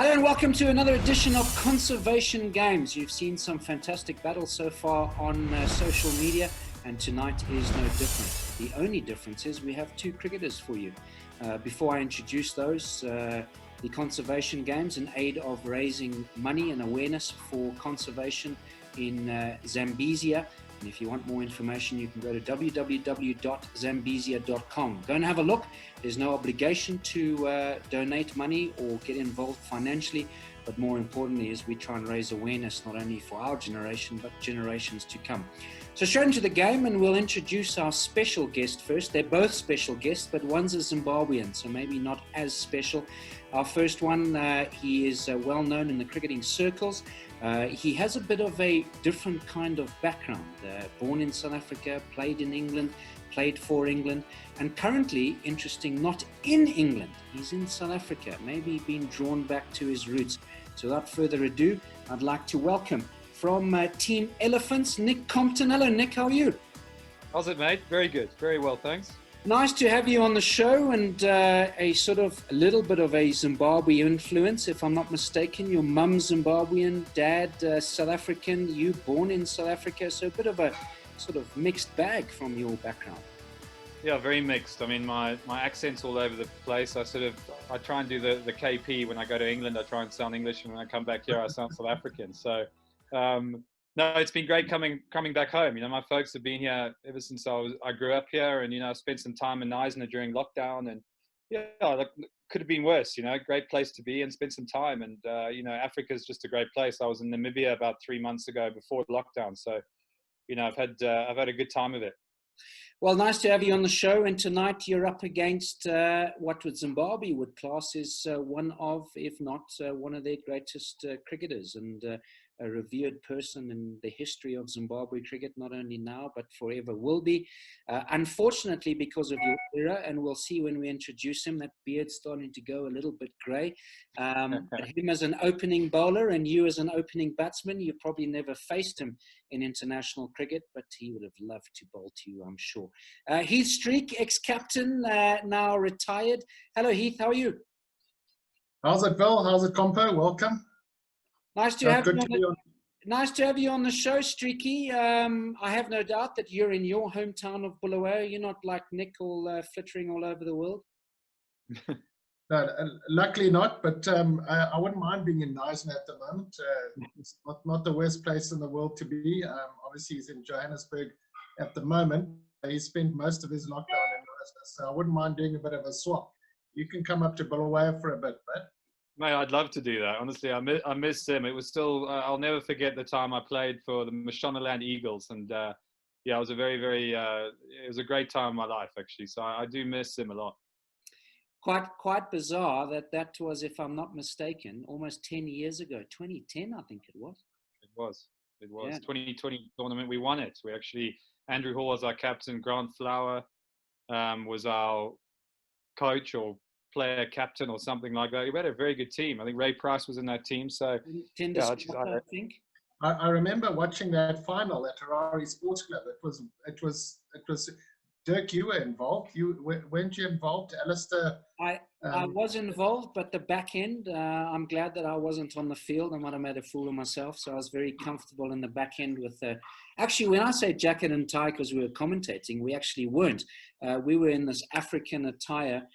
Hello and welcome to another edition of Conservation Games. You've seen some fantastic battles so far on social media, and tonight is no different. The only difference is we have two cricketers for you. Before I introduce those, the Conservation Games in aid of raising money and awareness for conservation in Zambezia. And if you want more information, you can go to www.zambezia.com. Go and have a look. There's no obligation to donate money or get involved financially, but more importantly is we try and raise awareness not only for our generation, but generations to come. So straight into the game, and we'll introduce our special guest first. They're both special guests, but one's a Zimbabwean, so maybe not as special. Our first one, he is well known in the cricketing circles. He has a bit of a different kind of background. Born in South Africa, played in England, played for England, and currently, interesting, not in England. He's in South Africa, maybe been drawn back to his roots. So without further ado, I'd like to welcome from Team Elephants, Nick Compton. Hello, Nick, how are you? How's it, mate? Very good. Very well, thanks. Nice to have you on the show, and a little bit of a Zimbabwe influence, if I'm not mistaken. Your mum's Zimbabwean, dad South African, you born in South Africa, so a bit of a sort of mixed bag from your background. Yeah, very mixed. I mean, my accent's all over the place. I try and do the KP when I go to England. I try and sound English, and when I come back here, I sound South African. So, no, it's been great coming back home. You know, my folks have been here ever since I grew up here, and I spent some time in Knysna during lockdown, and could have been worse. Great place to be and spend some time. And Africa's just a great place. I was in Namibia about 3 months ago before lockdown, so I've had a good time of it. Well, nice to have you on the show, and tonight you're up against what Zimbabwe would class is one of, if not one of their greatest cricketers, and a revered person in the history of Zimbabwe cricket, not only now, but forever will be. Unfortunately, because of your era, and we'll see when we introduce him, that beard's starting to go a little bit grey. But him as an opening bowler and you as an opening batsman, you probably never faced him in international cricket, but he would have loved to bowl to you, I'm sure. Heath Streak, ex-captain, now retired. Hello, Heath, how are you? How's it, Bill? How's it, Compo? Welcome. Nice to have you on the show, Streaky. I have no doubt that you're in your hometown of Bulawayo. You're not like Nick, all flittering all over the world. No, luckily not, but I wouldn't mind being in Knysna at the moment. It's not the worst place in the world to be. Obviously, he's in Johannesburg at the moment. He spent most of his lockdown in Knysna, so I wouldn't mind doing a bit of a swap. You can come up to Bulawayo for a bit, but. Mate, I'd love to do that. Honestly, I miss him. It was still, I'll never forget the time I played for the Mashonaland Eagles. And it was a it was a great time in my life, actually. So I do miss him a lot. Quite bizarre that was, if I'm not mistaken, almost 10 years ago. 2010, I think it was. It was. Yeah. 2020 tournament, we won it. We actually, Andrew Hall was our captain. Grant Flower was our coach or player captain or something like that. We had a very good team. I think Ray Price was in that team. So I think. I remember watching that final at Harare Sports Club. It was Dirk, you were involved. Weren't you involved, Alistair? I was involved, but the back end, I'm glad that I wasn't on the field. I might have made a fool of myself. So I was very comfortable in the back end with actually, when I say jacket and tie, because we were commentating, we actually weren't. We were in this African attire,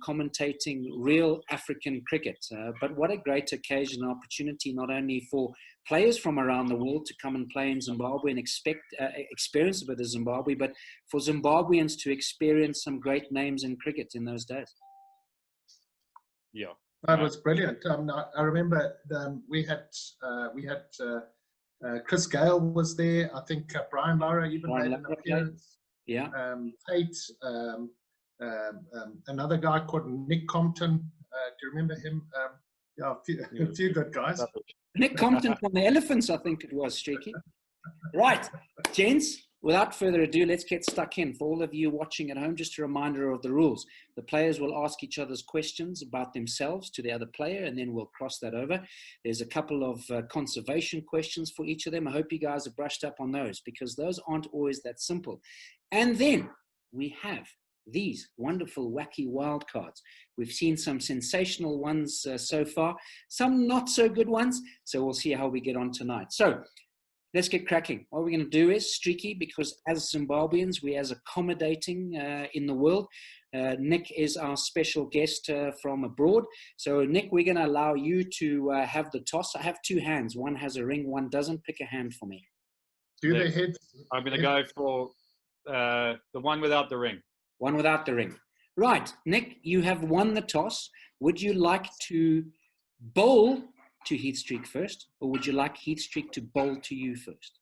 commentating real African cricket. But what a great occasion and opportunity, not only for players from around the world to come and play in Zimbabwe and experience a bit of Zimbabwe, but for Zimbabweans to experience some great names in cricket in those days. Yeah. That was brilliant. I remember we had Chris Gale was there. I think Brian Lara even made an appearance. Yeah. Tate, another guy called Nick Compton. Do you remember him? A few good guys. Nick Compton from the Elephants, I think it was, Streaky. Right, gents, without further ado, let's get stuck in. For all of you watching at home, just a reminder of the rules. The players will ask each other's questions about themselves to the other player, and then we'll cross that over. There's a couple of conservation questions for each of them. I hope you guys have brushed up on those, because those aren't always that simple. And then we have these wonderful wacky wildcards. We've seen some sensational ones so far, some not so good ones. So we'll see how we get on tonight. So let's get cracking. What we're going to do is, Streaky, because as Zimbabweans, we're as accommodating in the world. Nick is our special guest from abroad. So, Nick, we're going to allow you to have the toss. I have two hands. One has a ring, one doesn't. Pick a hand for me. Do the heads. I'm going to go for the one without the ring. One without the ring. Right. Nick, you have won the toss. Would you like to bowl to Heath Streak first, or would you like Heath Streak to bowl to you first?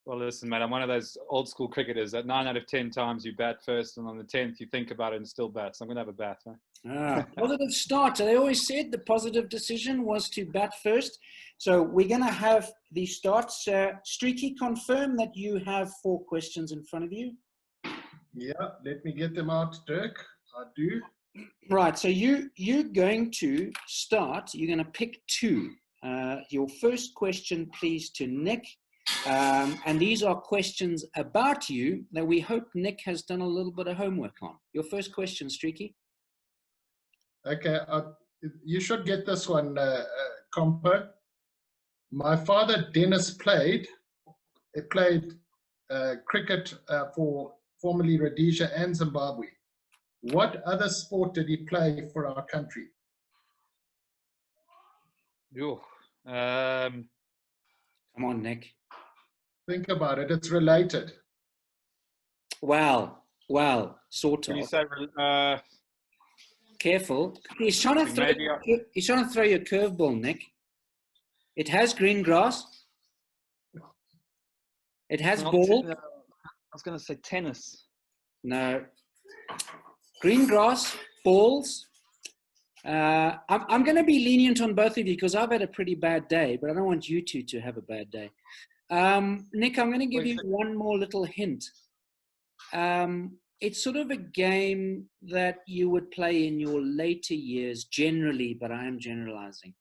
Well, listen, mate, I'm one of those old school cricketers that 9 out of 10 times you bat first, and on the 10th you think about it and still bat. So I'm going to have a bat. Huh? Positive start. So they always said the positive decision was to bat first. So we're going to have the starts. Streaky, confirm that you have 4 questions in front of you. Yeah, let me get them out, Dirk. I do. Right, so you're going to start. You're going to pick 2. Your first question, please, to Nick. And these are questions about you that we hope Nick has done a little bit of homework on. Your first question, Streaky. Okay, you should get this one, Compo. My father, Dennis, played cricket for formerly Rhodesia and Zimbabwe. What other sport did he play for our country? Come on, Nick. Think about it. It's related. Well, sort of. Can you say, Careful. He's trying to throw you a curveball, Nick. It has green grass. It has ball. I was going to say tennis. No. Green grass, balls. I'm going to be lenient on both of you because I've had a pretty bad day, but I don't want you two to have a bad day. Nick, I'm going to give you one more little hint. It's sort of a game that you would play in your later years generally, but I am generalizing.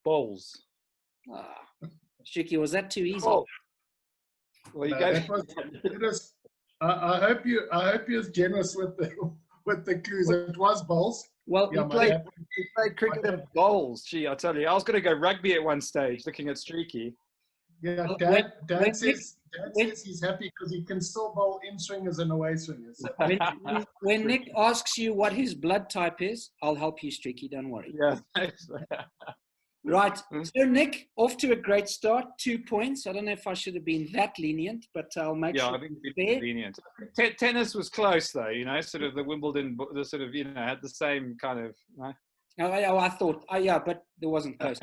Bowls. Shiki, was that too easy? Oh. Well, you go. I hope you was generous with the clues. It was bowls. Well, yeah, he played cricket and bowls. Gee, I tell you, I was going to go rugby at one stage, looking at Streaky. Yeah, Dad says he's happy because he can still bowl in swingers and away swingers. When Nick asks you what his blood type is, I'll help you, Streaky. Don't worry. Yeah. Right. So, Nick, off to a great start. 2 points. I don't know if I should have been that lenient, but I'll make sure. Yeah, I think it's lenient. Tennis was close, though, you know, sort of the Wimbledon, the sort of, you know, had the same kind of. I thought, yeah, but there wasn't close.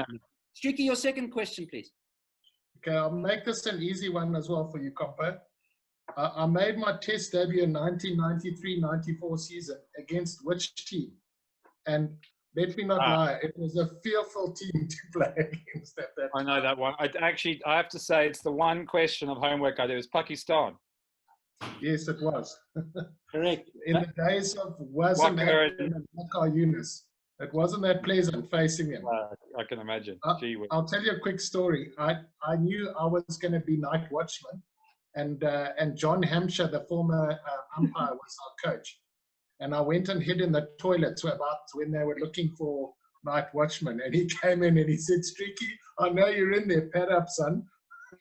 Streaky, your second question, please. Okay, I'll make this an easy one as well for you, Compo. I made my test debut in 1993-94 season against which team? And let me not lie, it was a fearful team to play against at that time. I know that one. I have to say it's the one question of homework I do is Pakistan. Yes, it was. Correct. In the days of Wasim and Wacky Yunus. It wasn't that pleasant facing him. I can imagine. I'll tell you a quick story. I knew I was going to be night watchman, and John Hampshire, the former umpire, was our coach. And I went and hid in the toilets about when they were looking for night watchmen. And he came in and he said, "Streaky, I know you're in there. Pad up, son."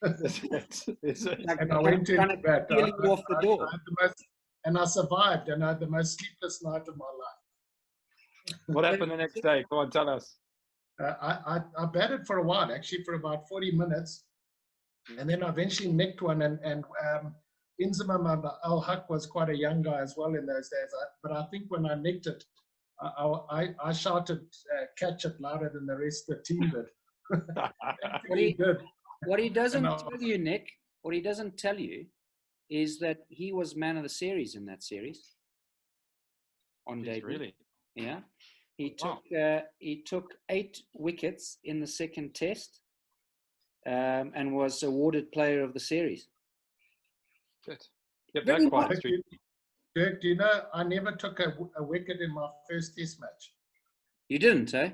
And I went into bed. Off the door. And I survived, and I had the most sleepless night of my life. What happened the next day? Go on, tell us. I batted for a while, actually, for about 40 minutes. And then I eventually nicked one. And Inzamam Al-Haq was quite a young guy as well in those days. But I think when I nicked it, I shouted, "Catch it," louder than the rest of the team did. What he doesn't tell you, Nick, what he doesn't tell you is that he was man of the series in that series. On debut. Really? Yeah. He took 8 wickets in the second test and was awarded player of the series. Good. Yep, that's quite true. Dirk, do you know I never took a wicket in my first test match? You didn't, eh?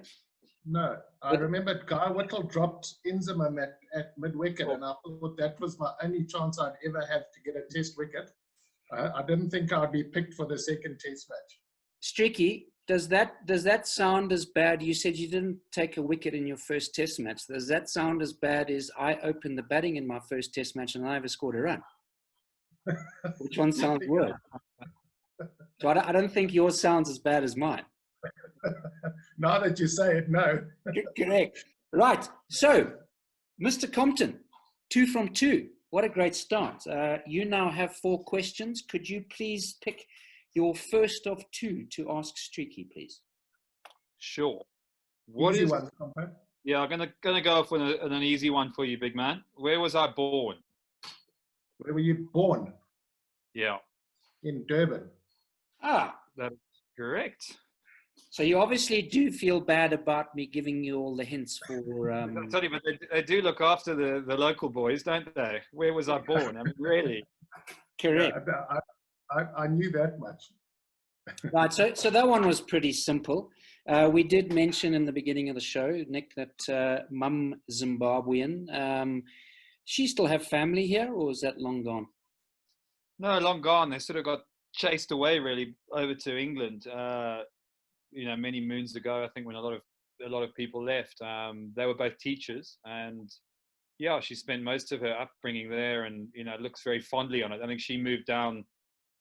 No. I remember Guy Whittle dropped Inzamam at mid-wicket, and I thought that was my only chance I'd ever have to get a test wicket. I didn't think I'd be picked for the second test match. Streaky, does that sound as bad? You said you didn't take a wicket in your first test match. Does that sound as bad as I opened the batting in my first test match and I never scored a run? Which one sounds worse? So I don't think yours sounds as bad as mine. Now that you say it, no. Correct. Right. So, Mr. Compton, 2 from 2. What a great start. You now have 4 questions. Could you please pick your first of 2 to ask Streaky, please? Sure. Easy one, Compton. Yeah, I'm gonna go off with an easy one for you, big man. Where was I born? Where were you born? Yeah. In Durban. Ah, That's correct. so you obviously do feel bad about me giving you all the hints for... I tell you, but they do look after the local boys, don't they? Where was I born? I mean, really? Correct. Yeah, I knew that much. Right, so that one was pretty simple. We did mention in the beginning of the show, Nick, that Mum Zimbabwean. She still have family here, or is that long gone? No, long gone. They sort of got chased away, really, over to England. Many moons ago, I think, when a lot of people left. They were both teachers, and yeah, she spent most of her upbringing there, and looks very fondly on it. I think she moved down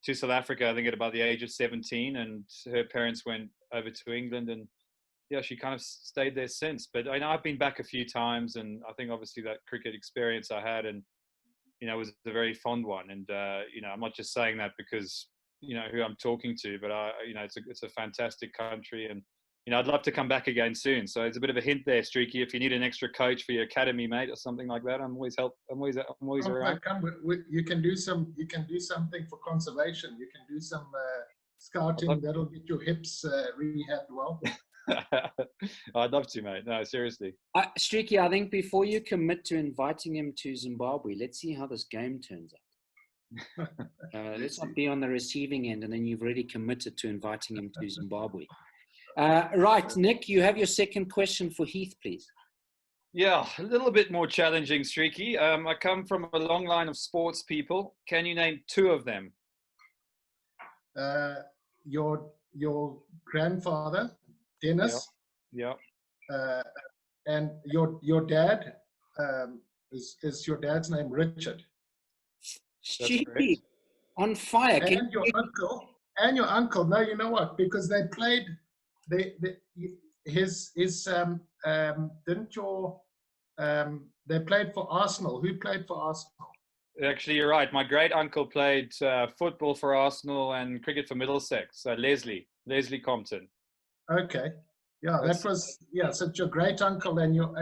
to South Africa, I think, at about the age of 17, and her parents went over to England, and yeah, she kind of stayed there since. But I've been back a few times, and I think obviously that cricket experience I had, and was a very fond one. And I'm not just saying that because who I'm talking to, but it's a fantastic country, and I'd love to come back again soon. So it's a bit of a hint there, Streaky. If you need an extra coach for your academy, mate, or something like that, I'm always around. You can do something for conservation. You can do some scouting. That'll get your hips rehabbed well. I'd love to, mate. No, seriously. Streaky, I think before you commit to inviting him to Zimbabwe, let's see how this game turns out. Let's not be on the receiving end, and then you've already committed to inviting him to Zimbabwe. Right, Nick, you have your second question for Heath, please. Yeah, a little bit more challenging, Streaky. I come from a long line of sports people. Can you name 2 of them? Your grandfather, Dennis. Yeah. And your dad, is your dad's name Richard? Streaky, on fire. And your uncle. No, you know what? Because they played. They played for Arsenal. Who played for Arsenal? Actually, you're right. My great uncle played football for Arsenal and cricket for Middlesex. Leslie Compton. Okay, yeah, that was So it's your great uncle and your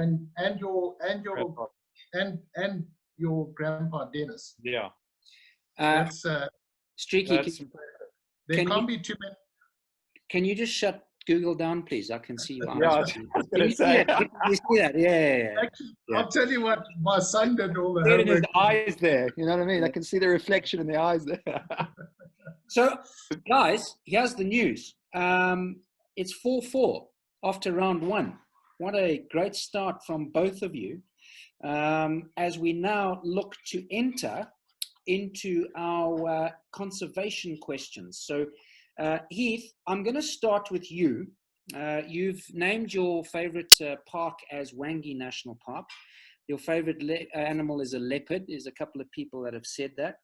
grandpa Dennis. Yeah. That's Streaky. There can't be too many. Can you just shut Google down, please? I can see your eyes. Yeah, I was going to say. You see that? Yeah. Actually, I'll tell you what, my son did all the homework. In his eyes there, you know what I mean? I can see the reflection in the eyes there. So, guys, here's the news. It's 4-4 after round 1. What a great start from both of you. As we now look to enter into our conservation questions. So, Heath, I'm going to start with you. You've named your favorite park as Wacky National Park. Your favorite animal is a leopard. There's a couple of people that have said that.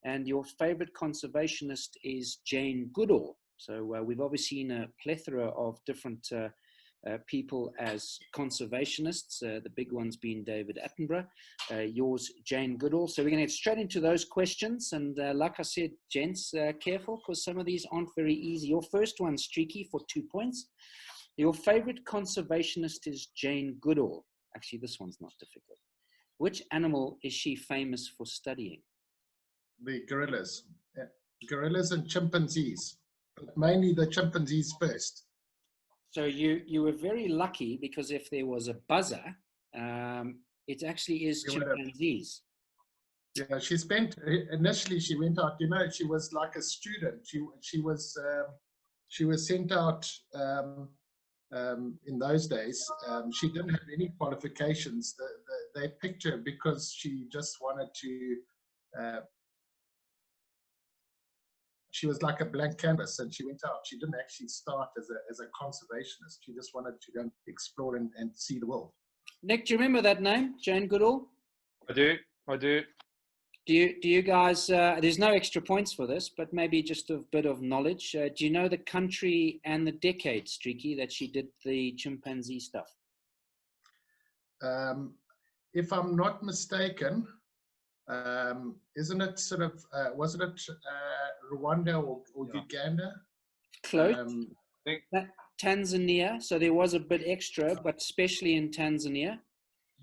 And your favorite conservationist is Jane Goodall. So we've obviously seen a plethora of different people as conservationists, the big ones being David Attenborough, yours Jane Goodall. So we're going to get straight into those questions. And like I said, gents, careful because some of these aren't very easy. Your first one, Streaky, for 2 points. Your favorite conservationist is Jane Goodall. Actually, this one's not difficult. Which animal is she famous for studying? The gorillas. Gorillas and chimpanzees, but mainly the chimpanzees first. So you were very lucky because if there was a buzzer, it actually is chimpanzees. Yeah, initially she went out, she was like a student. She was sent out in those days. She didn't have any qualifications. They picked her because she just wanted to she was like a blank canvas, and she went out. She didn't actually start as a conservationist. She just wanted to go and explore and see the world. Nick, do you remember that name, Jane Goodall? I do. Do you guys, there's no extra points for this, but maybe just a bit of knowledge. Do you know the country and the decade, Streaky, that she did the chimpanzee stuff? If I'm not mistaken, isn't it sort of, wasn't it Rwanda or Uganda? Close. Tanzania. So there was a bit extra, but especially in Tanzania.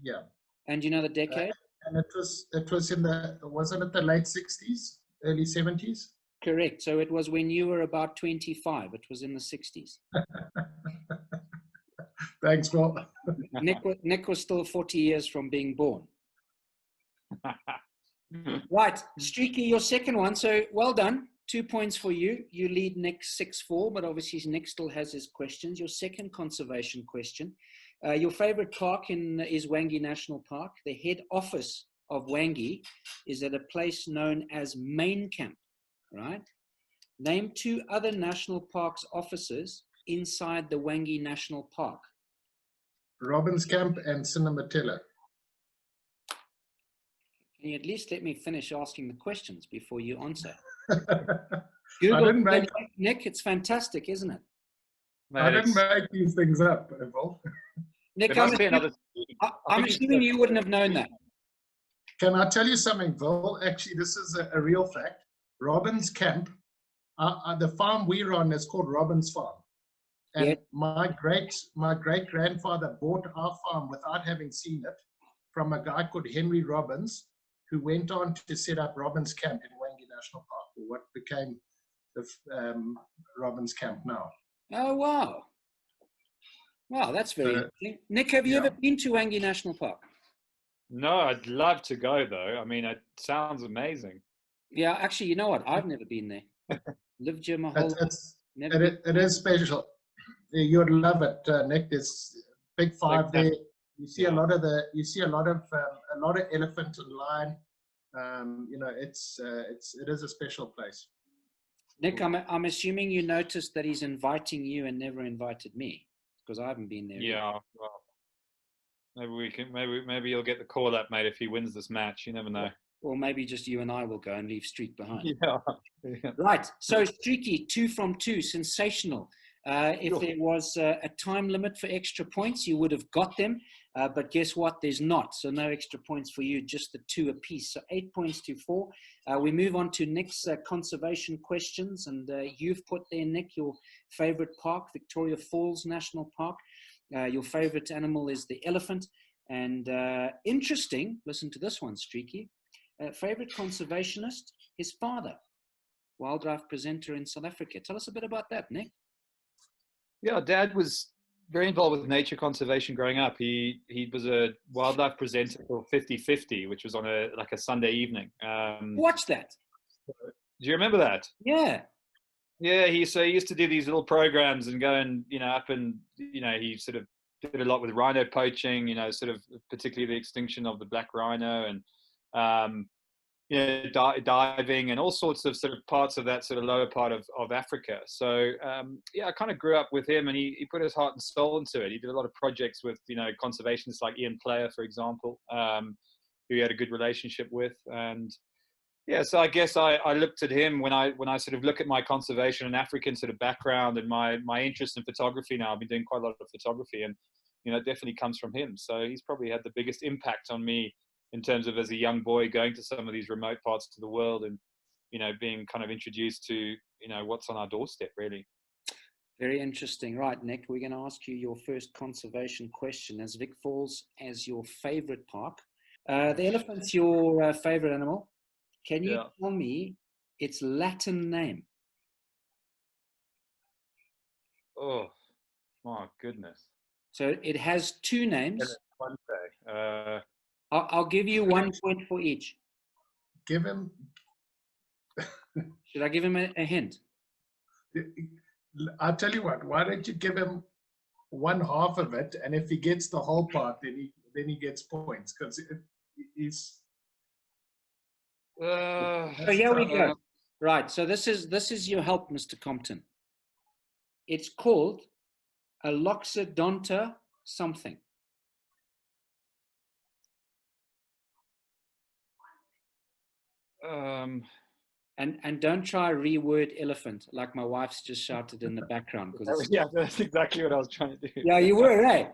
Yeah. And you know the decade? And it was in wasn't it the late 60s, early 70s? Correct. So it was when you were about 25. It was in the 60s. Thanks, Paul. Nick was still 40 years from being born. Right, Streaky, your second one. So well done. 2 points for you. You lead Nick 6-4, but obviously Nick still has his questions. Your second conservation question. Your favorite park is Wacky National Park. The head office of Wacky is at a place known as Main Camp, right? Name 2 other national parks offices inside the Wacky National Park. Robbins Camp and Cinnamatella. Can you at least let me finish asking the questions before you answer? Google, Nick, it's fantastic, isn't it? Mate, I didn't make these things up, Paul. Nick, I'm assuming you wouldn't have known that. Can I tell you something, Bill? Actually, this is a real fact. Robbins Camp, the farm we're on is called Robbins Farm. And my great grandfather bought our farm without having seen it from a guy called Henry Robbins, who went on to set up Robbins Camp in Wacky National Park, or what became the Robbins Camp now. Oh, wow. Wow, that's very interesting. Nick, have you ever been to Wacky National Park? No, I'd love to go, though. I mean, it sounds amazing. Yeah, actually, you know what? I've never been there. Lived here my whole life. It is special. You'd love it, Nick. There's big five there. You see a lot of elephant and lion. You know, it is a special place. Nick, I'm assuming you noticed that he's inviting you and never invited me, because I haven't been there. Yeah, well, maybe we can. Maybe you'll get the call up, mate, if he wins this match. You never know. Or maybe just you and I will go and leave Streak behind. Yeah. Right. So Streaky, 2 from 2, sensational. If there was a time limit for extra points, you would have got them. But guess what? There's not. So no extra points for you, just the 2 apiece. So 8 points to 4. We move on to Nick's conservation questions. And you've put there, Nick, your favorite park, Victoria Falls National Park. Your favorite animal is the elephant. And interesting, listen to this one, Streaky. Favorite conservationist, his father, wildlife presenter in South Africa. Tell us a bit about that, Nick. Yeah, Dad was very involved with nature conservation growing up. He was a wildlife presenter for 50/50, which was on a Sunday evening. Watch that. Do you remember that? Yeah. Yeah, he used to do these little programs and go and up and he sort of did a lot with rhino poaching. Sort of particularly the extinction of the black rhino and diving and all sorts of sort of parts of that sort of lower part of Africa. So I kind of grew up with him, and he put his heart and soul into it. He did a lot of projects with conservationists like Ian Player, for example, who he had a good relationship with. And so I guess I looked at him when I sort of look at my conservation and African sort of background and my interest in photography. Now I've been doing quite a lot of photography, and it definitely comes from him. So he's probably had the biggest impact on me in terms of, as a young boy, going to some of these remote parts of the world and, being kind of introduced to, what's on our doorstep, really. Very interesting. Right, Nick, we're going to ask you your first conservation question. As Vic Falls as your favorite park, the elephant's your favorite animal. Can you tell me its Latin name? Oh, my goodness. So it has 2 names. One day. I'll give you 1 point for each. Give him. Should I give him a hint? I'll tell you what. Why don't you give him 1/2 of it, and if he gets the whole part, then he gets points, because he's. So here we go. Right. So this is your help, Mr. Compton. It's called a loxodonta something. And don't try reword elephant like my wife's just shouted in the background. Yeah, that's exactly what I was trying to do. Yeah, you were, right?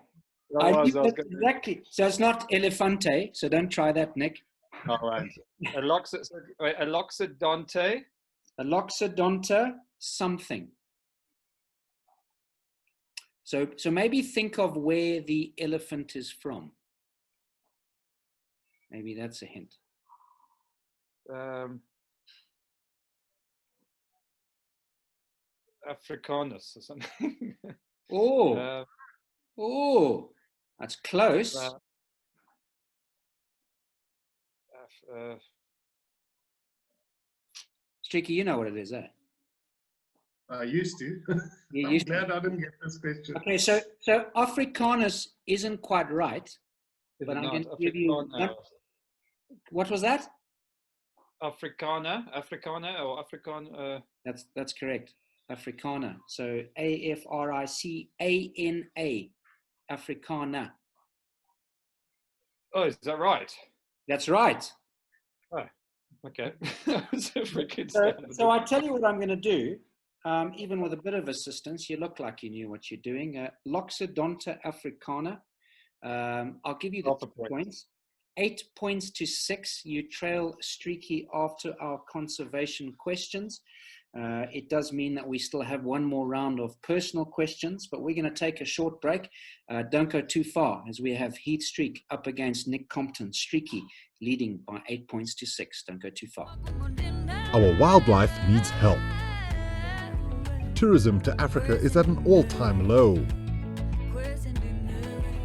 I was exactly. So it's not elefante. So don't try that, Nick. All right. A loxodonte. A loxodonta something. So maybe think of where the elephant is from. Maybe that's a hint. Africanus or something. Oh, that's close. Streaky, you know what it is, eh? I used to. I'm glad I didn't get this question. Okay, so Africanus isn't quite right, but I'm going to give you. What was that? Africana or African. That's correct. Africana. So Africana. Africana. Oh, is that right? That's right. Oh, okay. So I tell you what I'm going to do. Even with a bit of assistance, you look like you knew what you're doing. Loxodonta africana. I'll give you the points. 8 points to 6. You trail Streaky after our conservation questions. It does mean that we still have one more round of personal questions, but we're going to take a short break. Don't go too far, as we have Heath Streak up against Nick Compton. Streaky leading by 8 points to 6. Don't go too far. Our wildlife needs help. Tourism to Africa is at an all-time low.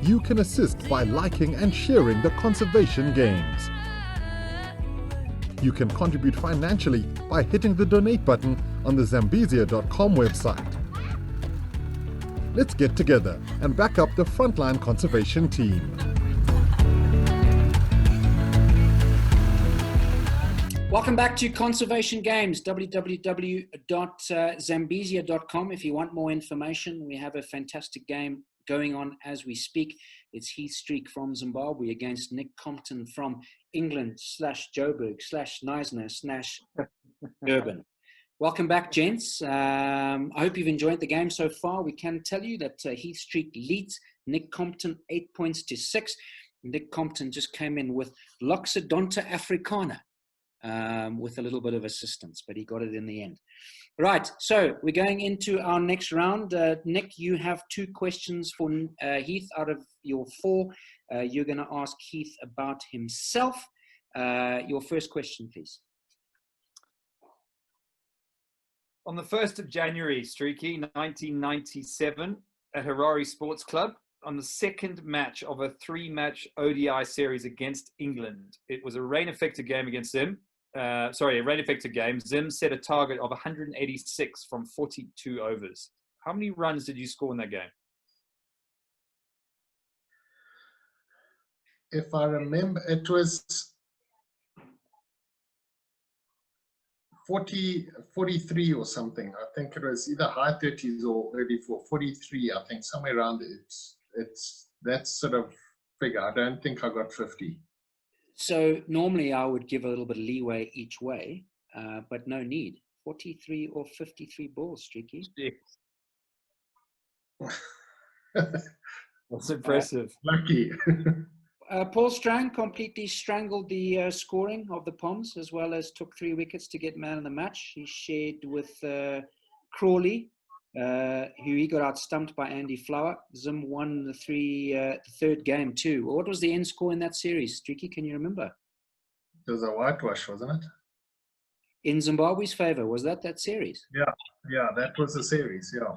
You can assist by liking and sharing the conservation games. You can contribute financially by hitting the donate button on the Zambezia.com website. Let's get together and back up the frontline conservation team. Welcome back to Conservation Games, www.zambezia.com. If you want more information, we have a fantastic game going on as we speak. It's Heath Streak from Zimbabwe against Nick Compton from England / Joburg / Neisner / Durban. Welcome back, gents. I hope you've enjoyed the game so far. We can tell you that Heath Streak leads Nick Compton 8 points to 6. Nick Compton just came in with Loxodonta africana with a little bit of assistance, but he got it in the end. Right, so we're going into our next round. Nick, you have 2 questions for Heath out of your 4. You're going to ask Heath about himself. Your first question, please. On the 1st of January, Streaky, 1997, at Harare Sports Club, on the second match of a 3-match ODI series against England, it was a rain-affected game against Zim. A rain-affected game. Zim set a target of 186 from 42 overs. How many runs did you score in that game? If I remember, it was 43 or something. I think it was either high 30s or early 43. I think somewhere around it. It's that sort of figure. I don't think I got 50. So normally I would give a little bit of leeway each way, but no need. 43 or 53 balls, Streaky. That's impressive. Lucky. Paul Strang completely strangled the scoring of the Poms, as well as took 3 wickets to get man of the match. He shared with Crawley, who he got out stumped by Andy Flower. Zim won the third game too. What was the end score in that series, Streaky? Can you remember? It was a whitewash, wasn't it? In Zimbabwe's favour, was that series? Yeah, that was the series. Yeah.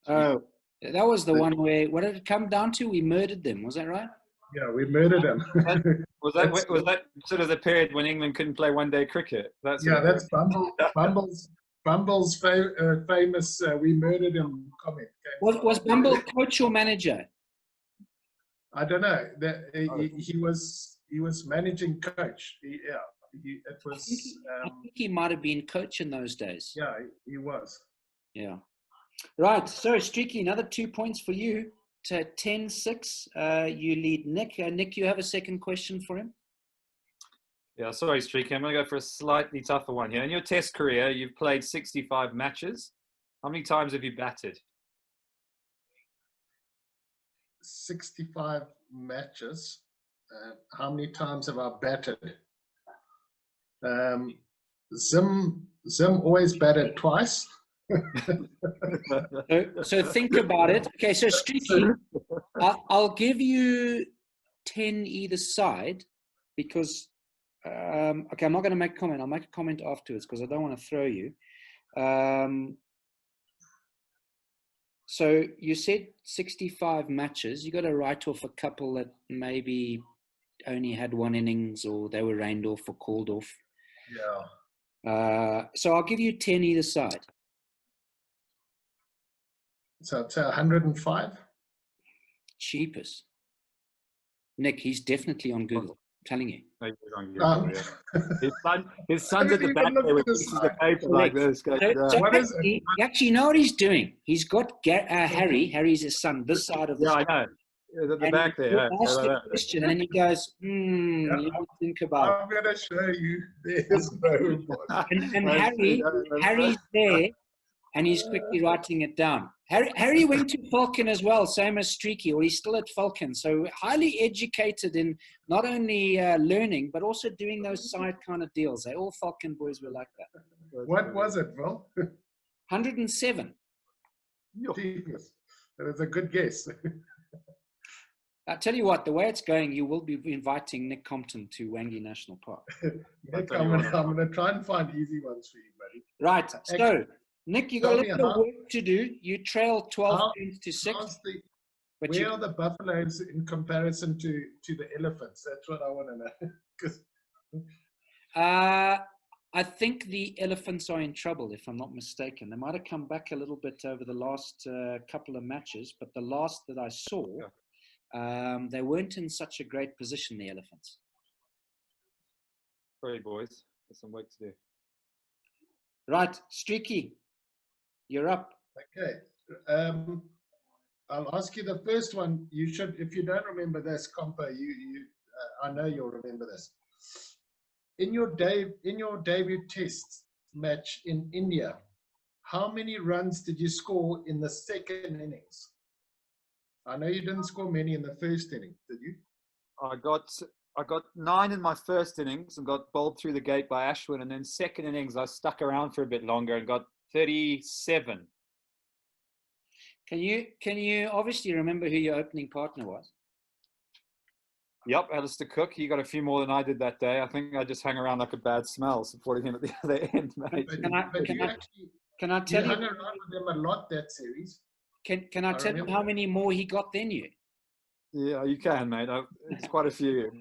Oh, that was the one where, what did it come down to? We murdered them. Was that right? Yeah, we murdered them. Was that sort of the period when England couldn't play one-day cricket? That's Bumble's famous "We Murdered Him" comment. Was Bumble coach or manager? I don't know. He was managing coach. It was. I think he might have been coach in those days. Yeah, he was. Yeah. Right. So, Streaky, another 2 points for you to 10-6. You lead Nick. Nick, you have a second question for him? Yeah, sorry, Streaky. I'm going to go for a slightly tougher one here. In your test career, you've played 65 matches. How many times have you batted? 65 matches. How many times have I batted? Zim always batted twice. So think about it. Okay, so Streaky, I'll give you 10 either side because, okay, I'm not going to make a comment. I'll make a comment afterwards because I don't want to throw you. So you said 65 matches. You got to write off a couple that maybe only had one innings or they were rained off or called off. Yeah. So I'll give you 10 either side. So it's 105. Cheapest. Nick, he's definitely on Google. I'm telling you. His son's at the back there with pieces of paper like this. Actually, you know what he's doing? He's got Harry. Harry's his son. This side of the I know. At the back there. You ask the question, and then he goes, let me think about it. I'm going to show you. There's no one. And Harry's there, and he's quickly writing it down. Harry went to Falcon as well, same as Streaky, or he's still at Falcon. So highly educated in not only learning, but also doing those side kind of deals. All Falcon boys were like that. What was it, Will? 107. Jesus. That is a good guess. I tell you what, the way it's going, you will be inviting Nick Compton to Wacky National Park. Nick, I'm going to try and find easy ones for you, buddy. Right. So, Nick, you got a little bit of work to do. You trail 12 points to 6. Where are the buffaloes in comparison to the elephants? That's what I want to know. I think the elephants are in trouble, if I'm not mistaken. They might have come back a little bit over the last couple of matches, but the last that I saw, they weren't in such a great position, the elephants. Sorry, boys. There's some work to do. Right, Streaky, you're up. Okay. I'll ask you the first one. You should, if you don't remember this, Compa, I know you'll remember this. In your debut test match in India, how many runs did you score in the second innings? I know you didn't score many in the first inning, did you? I got 9 in my first innings and got bowled through the gate by Ashwin, and then second innings I stuck around for a bit longer and got 37. Can you obviously remember who your opening partner was? Yep, Alistair Cook. He got a few more than I did that day. I think I just hung around like a bad smell supporting him at the other end, mate. Can I tell you? You hung around with him a lot that series. Can I tell you how many more he got than you? Yeah, you can, mate. It's quite a few.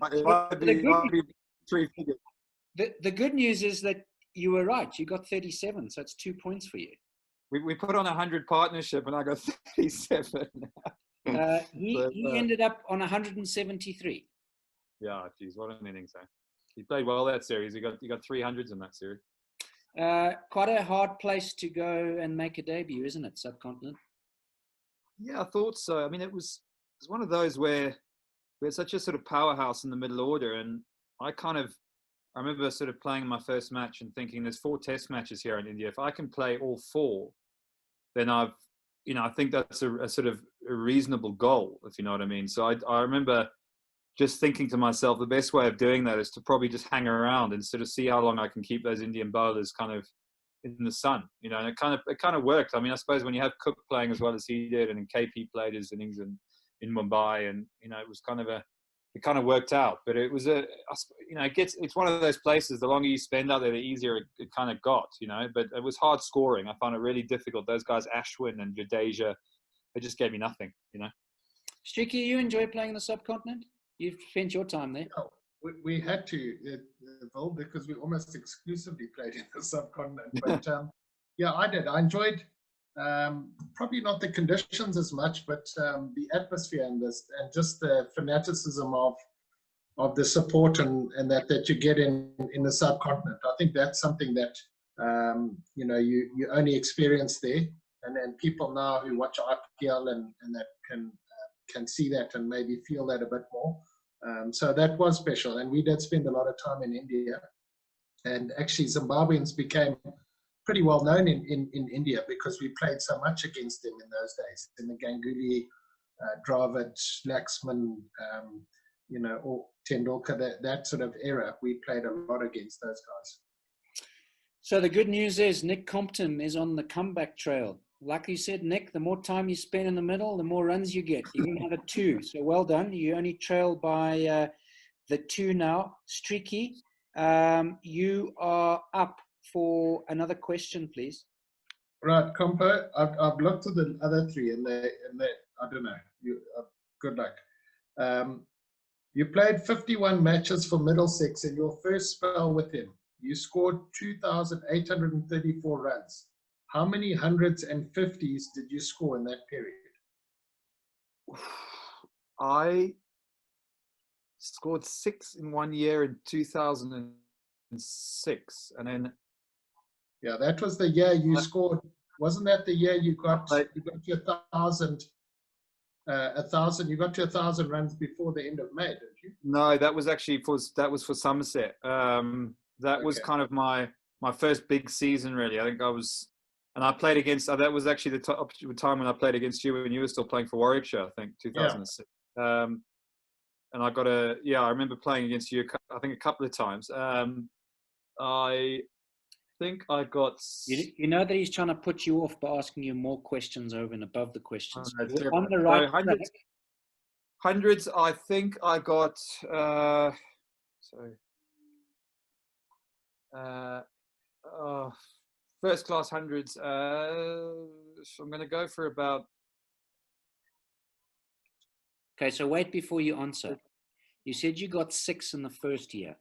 The good news is that you were right. You got 37, so it's 2 points for you. We put on 100 partnership, and I got 37. He ended up on 173. Yeah, geez, what an innings, eh? He played well that series. He got 300s in that series. Quite a hard place to go and make a debut, isn't it, Subcontinent? Yeah, I thought so. I mean, it was one of those where we had such a sort of powerhouse in the middle order, and I remember sort of playing my first match and thinking, there's 4 test matches here in India. If I can play all 4, then I think that's a sort of a reasonable goal, if you know what I mean. So I remember just thinking to myself, the best way of doing that is to probably just hang around and sort of see how long I can keep those Indian bowlers kind of in the sun, and it kind of worked. I mean, I suppose when you have Cook playing as well as he did, and KP played his innings in Mumbai, and it was it kind of worked out. But it was it's one of those places, the longer you spend out there, the easier it kind of got, but it was hard scoring. I found it really difficult. Those guys, Ashwin and Jadeja, they just gave me nothing, Streaky, you enjoy playing the subcontinent? You've spent your time there. No, we had to, Vil, because we almost exclusively played in the subcontinent. But yeah, I did. I enjoyed probably not the conditions as much, but the atmosphere and just the fanaticism the support and that you get in the subcontinent. I think that's something that you only experience there, and then people now who watch IPL and that can see that and maybe feel that a bit more. So that was special, and we did spend a lot of time in India, and actually Zimbabweans became pretty well known in India because we played so much against them in those days, in the Ganguly, Dravid, Laxman, or Tendulkar, that sort of era. We played a lot against those guys. So the good news is Nick Compton is on the comeback trail. Like you said, Nick, the more time you spend in the middle, the more runs you get. You're going to have a 2. So well done. You only trail by the 2 now. Streaky, you are up for another question, please. Right, Compo, I've looked at the other 3 and they I don't know. Good luck. You played 51 matches for Middlesex in your first spell with him. You scored 2,834 runs. How many hundreds and 50s did you score in that period? I scored 6 in 1 year in 2006, and then yeah, that was the year you scored. Wasn't that the year you got to 1,000? 1,000. You got to 1,000 runs before the end of May, didn't you? No, that was actually for Somerset. That was kind of my first big season, really. I think I played against. That was actually the time when I played against you when you were still playing for Warwickshire. I think 2006. Yeah. And I got I remember playing against you. I think a couple of times. I think I got. You know that he's trying to put you off by asking you more questions over and above the questions. You're on the right hundreds. I think I got. First class hundreds. So I'm going to go for about. Okay, so wait before you answer. You said you got 6 in the first year.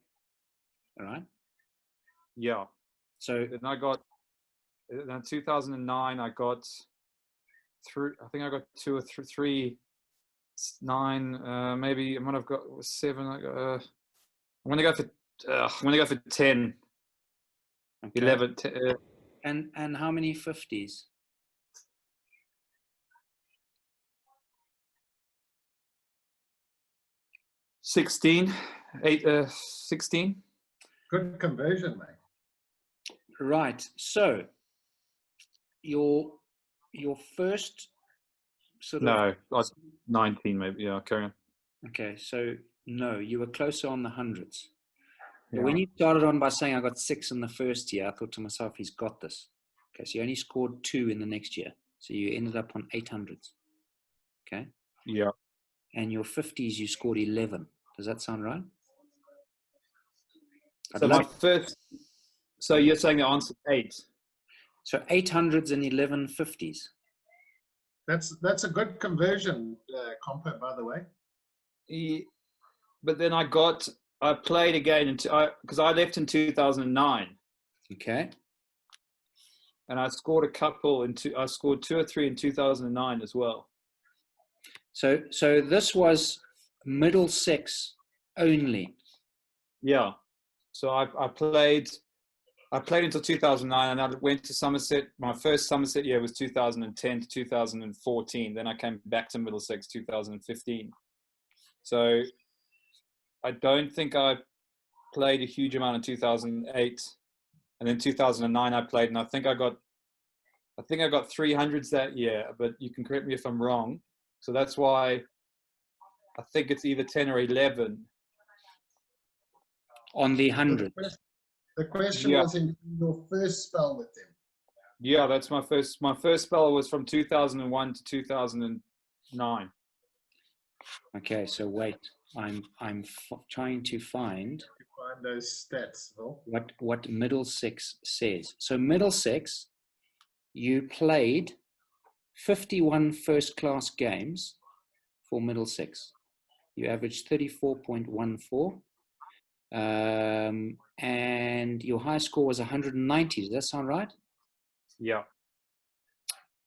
All right. Yeah. So then I got. In 2009, I got through. I think I got 2 or 3, 9. Maybe I might have got 7. I'm going to go for. I'm going to go for 10. Okay. 11. And how many 50s? 16. 16. Good conversion, mate. Right. So your first sort of. No, I was 19 maybe. Yeah, carry on. Okay, so no, you were closer on the hundreds. Yeah. When you started on by saying I got 6 in the first year, I thought to myself, he's got this. Okay, so you only scored 2 in the next year. So you ended up on 800s. Okay? Yeah. And your 50s, you scored 11. Does that sound right? So you're saying the answer 8. So 800s and 11 50s. That's a good conversion, Compo, by the way. But then I played again because I left in 2009. Okay. And I scored a couple I scored 2 or 3 in 2009 as well. So this was Middlesex only. Yeah. So I played until 2009, and I went to Somerset. My first Somerset year was 2010 to 2014. Then I came back to Middlesex 2015. So I don't think I played a huge amount in 2008, and then 2009 I played, and I think I got 300s that year. But you can correct me if I'm wrong. So that's why I think it's either 10 or 11 on the 100. The question was in your first spell with them. Yeah, that's my first. My first spell was from 2001 to 2009. Okay, so wait. I'm trying to find those stats, Phil. What Middlesex says. So Middlesex, you played 51 first-class games for Middlesex. You averaged 34.14. And your high score was 190. Does that sound right? Yeah.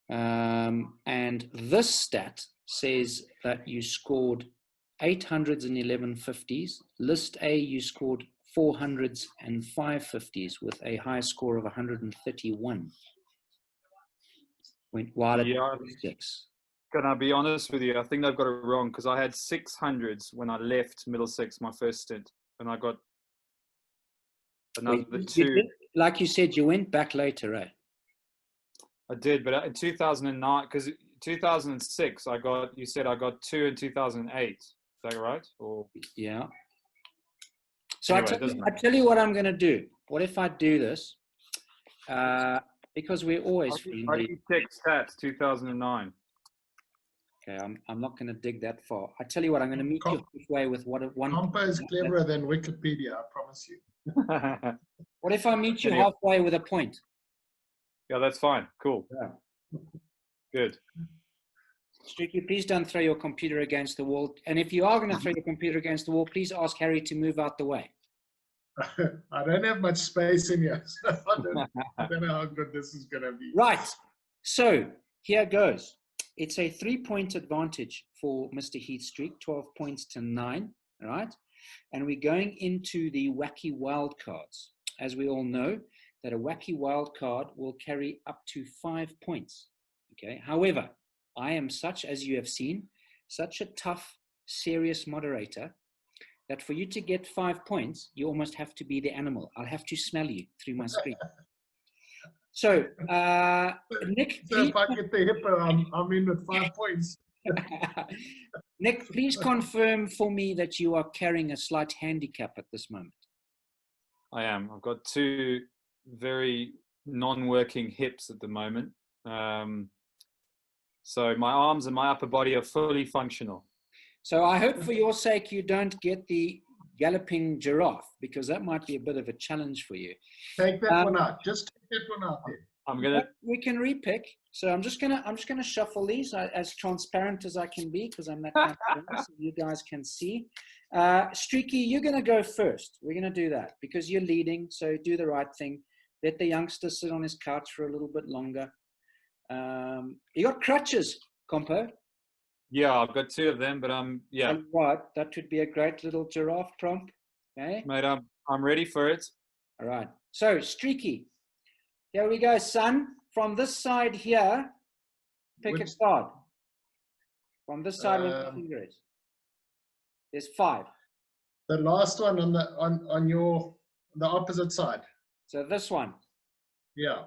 And this stat says that you scored 800s and 1150s. List A, you scored 400s and 550s with a high score of 131. While Yeah. at 6. Can I be honest with you? I think they've got it wrong because I had 600s when I left Middlesex, my first stint, and I got another two. Like you said, you went back later, right? I did, but in 2009, because 2006, you said I got 2 in 2008. Is that right? Or yeah. So anyway, I tell you what I'm going to do. What if I do this? Because we're always friendly. How do you check stats 2009? Okay, I'm not going to dig that far. I tell you what, I'm going to meet you halfway with one. Compo is cleverer than Wikipedia, I promise you. What if I meet you halfway with a point? Yeah, that's fine. Cool. Yeah. Good. Streaky, please don't throw your computer against the wall. And if you are going to throw your computer against the wall, please ask Harry to move out the way. I don't have much space in here, so I don't know how good this is going to be. Right. So here goes. It's a 3-point advantage for Mr. Heath Streak, 12 points to 9, right? And we're going into the Wacky wildcards. As we all know, that a Wacky wildcard will carry up to 5 points, okay? However, I am such, as you have seen, such a tough, serious moderator that for you to get 5 points, you almost have to be the animal. I'll have to smell you through my screen. So, Nick, so if I get the hippo, I'm in with 5 points. Nick, please confirm for me that you are carrying a slight handicap at this moment. I am. I've got 2 very non-working hips at the moment. So my arms and my upper body are fully functional. So I hope for your sake you don't get the galloping giraffe, because that might be a bit of a challenge for you. Take that one out. Just take that one out there. We can repick. So I'm just gonna shuffle these as transparent as I can be, because I'm that kind of guy, so you guys can see. Streaky, you're gonna go first. We're gonna do that because you're leading. So do the right thing. Let the youngster sit on his couch for a little bit longer. You got crutches, Compo? Yeah, I've got 2 of them, but yeah. Right, that would be a great little giraffe prompt. Okay, mate, I'm ready for it. All right. So Streaky, here we go, son. From this side here, pick a card. From this side, where the finger is. There's 5. The last one on the opposite side. So this one. Yeah.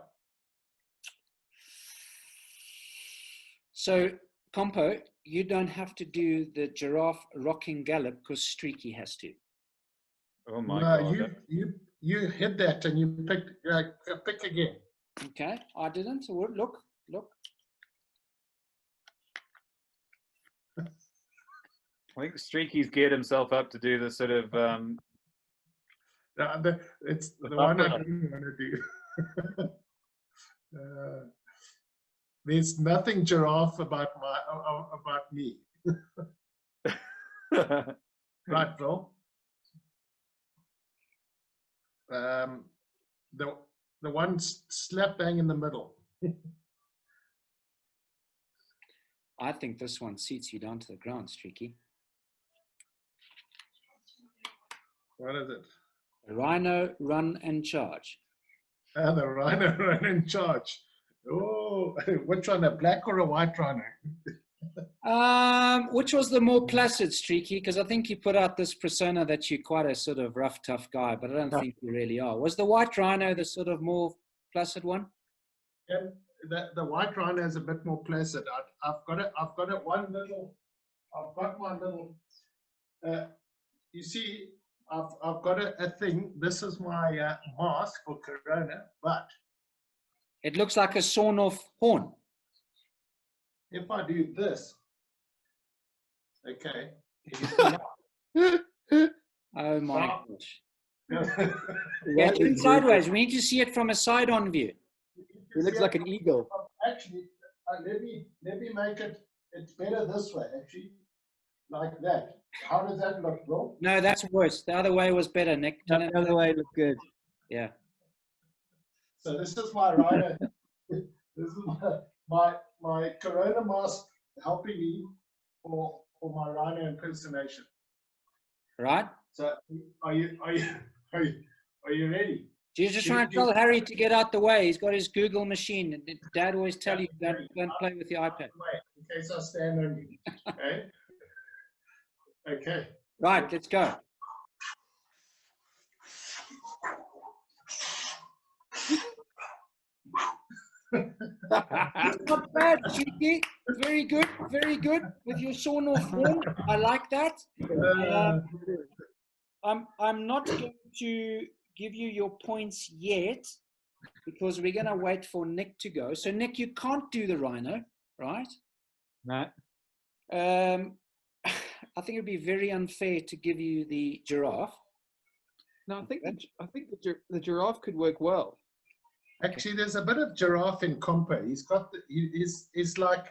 So Compo, you don't have to do the giraffe rocking gallop because Streaky has to. Oh my God. You hit that and you pick again. Okay, I didn't. So look. I think Streaky's geared himself up to do the sort of. It's the one I didn't want to do. There's nothing giraffe about me. Right, Phil. The one slap bang in the middle. I think this one seats you down to the ground, Streaky. What is it? The Rhino Run and Charge. The Rhino Run and Charge. Oh, which one, a black or a white rhino? Which was the more placid, Streaky? Because I think you put out this persona that you're quite a sort of rough, tough guy, but I don't think you really are. Was the white rhino the sort of more placid one? Yeah, the white rhino is a bit more placid. I've got it one little. I've got my little. You see, I've got a thing. This is my mask for Corona, but it looks like a sawn-off horn. If I do this, okay. Oh my gosh. Yeah, turn sideways. We need to see it from a side-on view. It looks like an eagle. Actually, let me make it. It's better this way, actually, like that. How does that look, Bill? No, that's worse. The other way was better, Nick. The other way looked good. Yeah. So this is my rider. This is my Corona mask helping me for my rhino impersonation. Right? So are you ready? She's just trying to tell Harry to get out the way. He's got his Google machine. Dad always tell you don't play with the iPad. In case I stand on you. Okay. Okay. Right, let's go. Not bad, Cheeky. Very good, with your sawn off form. I like that. I'm not going to give you your points yet because we're going to wait for Nick to go. So Nick, you can't do the rhino, right? No. I think it'd be very unfair to give you the giraffe. No, I think the giraffe could work well. Actually, there's a bit of giraffe in Compo. He's got he's like,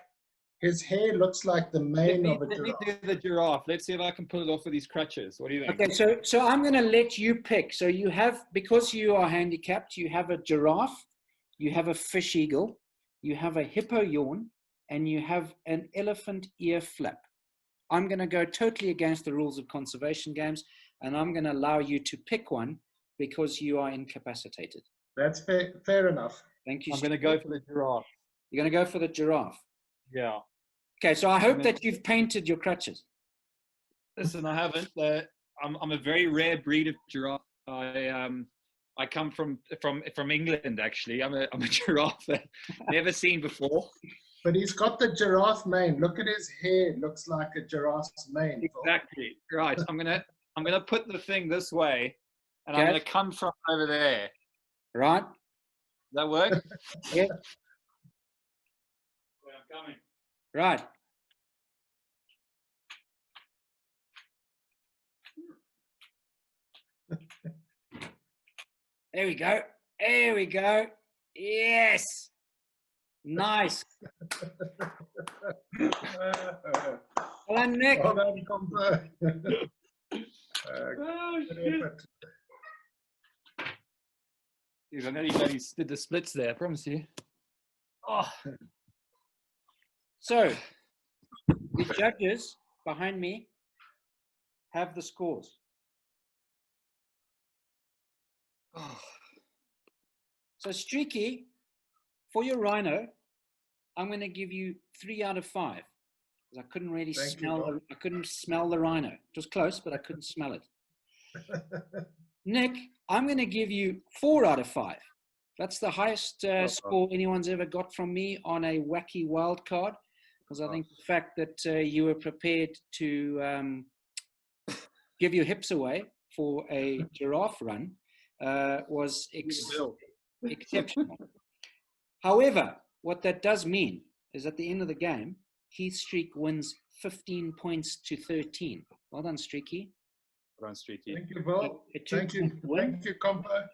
his hair looks like the mane of a Let me giraffe. do the giraffe. Let's see if I can pull it off with these crutches. What do you think? Okay, so I'm going to let you pick. So you have, because you are handicapped, you have a giraffe, you have a fish eagle, you have a hippo yawn, and you have an elephant ear flap. I'm going to go totally against the rules of conservation games, and I'm going to allow you to pick one because you are incapacitated. That's fair enough. Thank you. I'm going to go for the giraffe. You're going to go for the giraffe. Yeah. Okay, so I hope that you've painted your crutches. Listen, I haven't. I'm a very rare breed of giraffe. I come from England, actually. I'm a giraffe that never seen before. But he's got the giraffe mane. Look at his hair. It looks like a giraffe's mane. Exactly. Right. I'm gonna put the thing this way, and Okay. I'm gonna come from over there. Right? Does that work? Yeah. I'm coming. Right. There we go. There we go. Yes. Nice. Hello, Nick. Well done, Compo. Oh, Good shit. effort. Jeez, I nearly bloody did the splits there, I promise you. Oh. So, the judges behind me have the scores. Oh. So, Streaky, for your rhino, I'm going to give you 3 out of 5 because I couldn't really I couldn't smell the rhino. It was close, but I couldn't smell it. Nick, I'm going to give you 4 out of 5. That's the highest score anyone's ever got from me on a wacky wild card, because I think the fact that you were prepared to give your hips away for a giraffe run was exceptional. However, what that does mean is at the end of the game, Heath Streak wins 15 points to 13. Well done, Streaky. Well done, Streaky. Thank you, Bill. A Thank you. win. Thank you, Compo.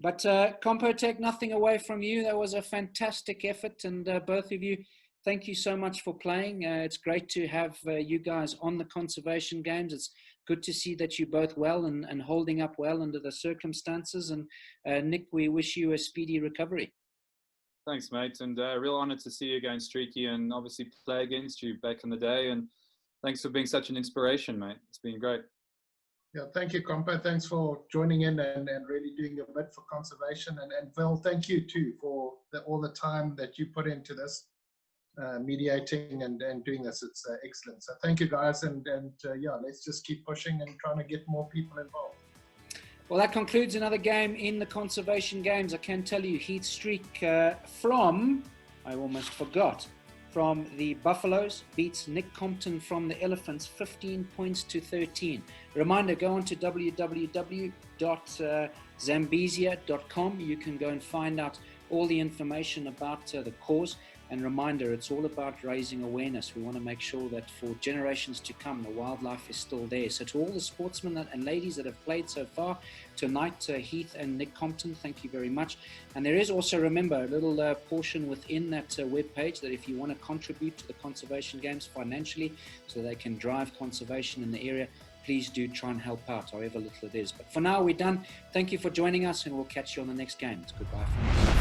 But Compo, take nothing away from you. That was a fantastic effort. And both of you, thank you so much for playing. It's great to have you guys on the conservation games. It's good to see that you're both well and holding up well under the circumstances. And Nick, we wish you a speedy recovery. Thanks, mate. And a real honor to see you again, Streaky, and obviously play against you back in the day. And thanks for being such an inspiration, mate. It's been great. Yeah, thank you, Compo. Thanks for joining in and really doing a bit for conservation. And Phil, thank you too for all the time that you put into this, mediating and doing this. It's excellent. So thank you, guys. And yeah, let's just keep pushing and trying to get more people involved. Well, that concludes another game in the conservation games. I can tell you, Heath Streak from, I almost forgot, from the Buffaloes beats Nick Compton from the Elephants 15 points to 13. Reminder, go on to www.zambezia.com. You can go and find out all the information about the cause. And reminder, it's all about raising awareness. We want to make sure that for generations to come, the wildlife is still there. So to all the sportsmen and ladies that have played so far tonight, Heath and Nick Compton, thank you very much. And there is also, remember, a little portion within that webpage that if you want to contribute to the conservation games financially so they can drive conservation in the area, please do try and help out, however little it is. But for now, we're done. Thank you for joining us, and we'll catch you on the next game. It's goodbye from me.